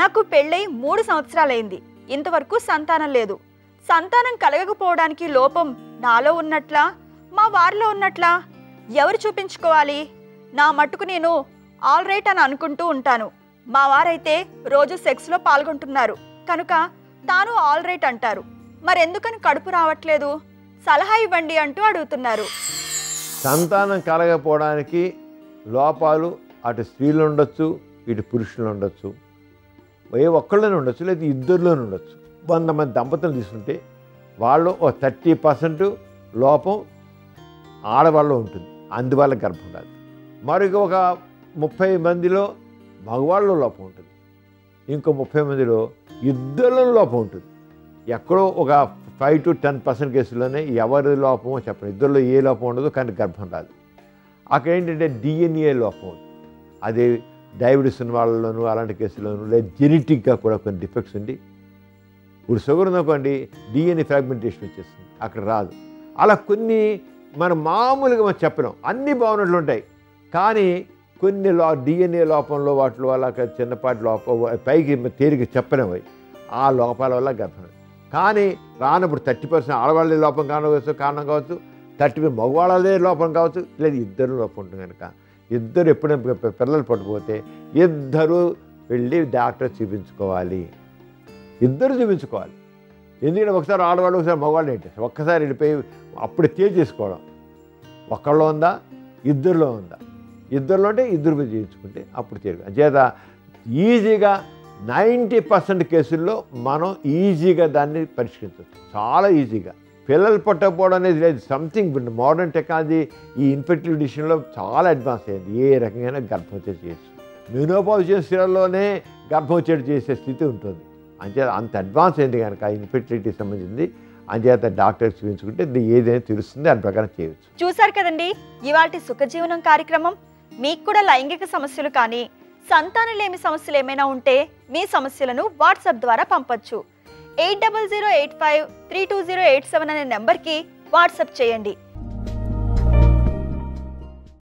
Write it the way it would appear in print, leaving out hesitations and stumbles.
నాకు పెళ్ళై 3 సంవత్సరాలైంది. ఇంతవరకు సంతానం లేదు. సంతానం కలగకపోవడానికి లోపం నాలో ఉన్నట్లా, మా వారిలో ఉన్నట్లా? ఎవరు చూపించుకోవాలి? నా మట్టుకు నేను ఆల్ రైట్ అని అనుకుంటూ ఉంటాను. మా వారైతే రోజు సెక్స్లో పాల్గొంటున్నారు కనుక తాను ఆల్ రైట్ అంటారు. మరెందుకని కడుపు రావట్లేదు? సలహా ఇవ్వండి అంటూ అడుగుతున్నారు. సంతానం కలగకపోవడానికి లోపాలు అటు స్త్రీలు ఉండొచ్చు, ఇటు పురుషులు ఉండొచ్చు, ఏ ఒక్కళ్ళనే ఉండొచ్చు, లేదా ఇద్దరిలోనే ఉండొచ్చు. 100 మంది దంపతులు తీసుకుంటే వాళ్ళు 30% లోపం ఆడవాళ్ళు ఉంటుంది, అందువల్ల గర్భం రాదు. మరొక ఒక 30 మందిలో మగవాళ్ళలో లోపం ఉంటుంది, ఇంకో 30 మందిలో ఇద్దరిలో లోపం ఉంటుంది. ఎక్కడో ఒక 5 to 10% కేసుల్లోనే ఎవరి లోపమో చెప్పండి, ఇద్దరిలో ఏ లోపం ఉండదు కానీ గర్భం రాదు. అక్కడ ఏంటంటే DNA లోపం, అది డయాబెటీస్ ఉన్న వాళ్ళలోనూ అలాంటి కేసుల్లోనూ, లేదా జెనెటిక్గా కూడా కొన్ని డిఫెక్ట్స్ ఉండి, ఇప్పుడు షుగర్ ఉందనుకోండి DNA ఫ్రాగ్మెంటేషన్ వచ్చేస్తుంది, అక్కడ రాదు. అలా కొన్ని మనం మామూలుగా మనం చెప్పలేం, అన్నీ బాగున్నట్లు ఉంటాయి కానీ కొన్ని DNA లోపంలో వాటిలో అలా చిన్నపాటి లోపం పైకి తేలిక చెప్పలేము, ఆ లోపాల వల్ల గర్భం. కానీ రానప్పుడు 30% ఆడవాళ్ళ లోపం కారణం కావచ్చు, 30% మగవాళ్ళదే లోపం కావచ్చు, లేదా ఇద్దరు లోపం ఉంటుంది. కనుక ఇద్దరు ఎప్పుడైనా పిల్లలు పట్టుకుపోతే ఇద్దరు వెళ్ళి డాక్టర్ చూపించుకోవాలి, ఇద్దరు చూపించుకోవాలి. ఎందుకంటే ఒకసారి ఆడవాళ్ళు ఒకసారి మగవాళ్ళు ఏంటి ఒక్కసారి వెళ్ళిపోయి అప్పుడు చేసుకోవడం, ఒక్కళ్ళలో ఉందా ఇద్దరిలో ఉందా, ఇద్దరిలో అంటే ఇద్దరు చేయించుకుంటే అప్పుడు చేరు. అంచేత ఈజీగా 90% కేసుల్లో మనం ఈజీగా దాన్ని పరిష్కరించవచ్చు, చాలా ఈజీగా. పిల్లలు పట్టకపోవడం అనేది లేదు, సంథింగ్ మోడర్న్ టెక్నాలజీ ఈ ఇన్ఫెర్టిలిటీ విషయంలో చాలా అడ్వాన్స్ అయ్యింది. ఏ రకంగా గర్భం వచ్చేది చేయొచ్చు, మెనోపాజ్ చేసేలోనే గర్భం వచ్చేది చేసే స్థితి ఉంటుంది. అంచేత అంత అడ్వాన్స్ అయింది కనుక ఇన్ఫెర్టిలిటీకి సంబంధించింది. అంచేత డాక్టర్ చూపించుకుంటే ఏదైనా తెలుస్తుంది, దాని ప్రకారం చేయవచ్చు. చూశారు కదండి ఇవాల్టి సుఖజీవనం కార్యక్రమం. మీకు కూడా లైంగిక సమస్యలు కానీ సంతానలేమి సమస్యలు ఏమైనా ఉంటే మీ సమస్యలను వాట్సాప్ ద్వారా పంపొచ్చు. 8008532087 అనే నెంబర్కి వాట్సాప్ చేయండి.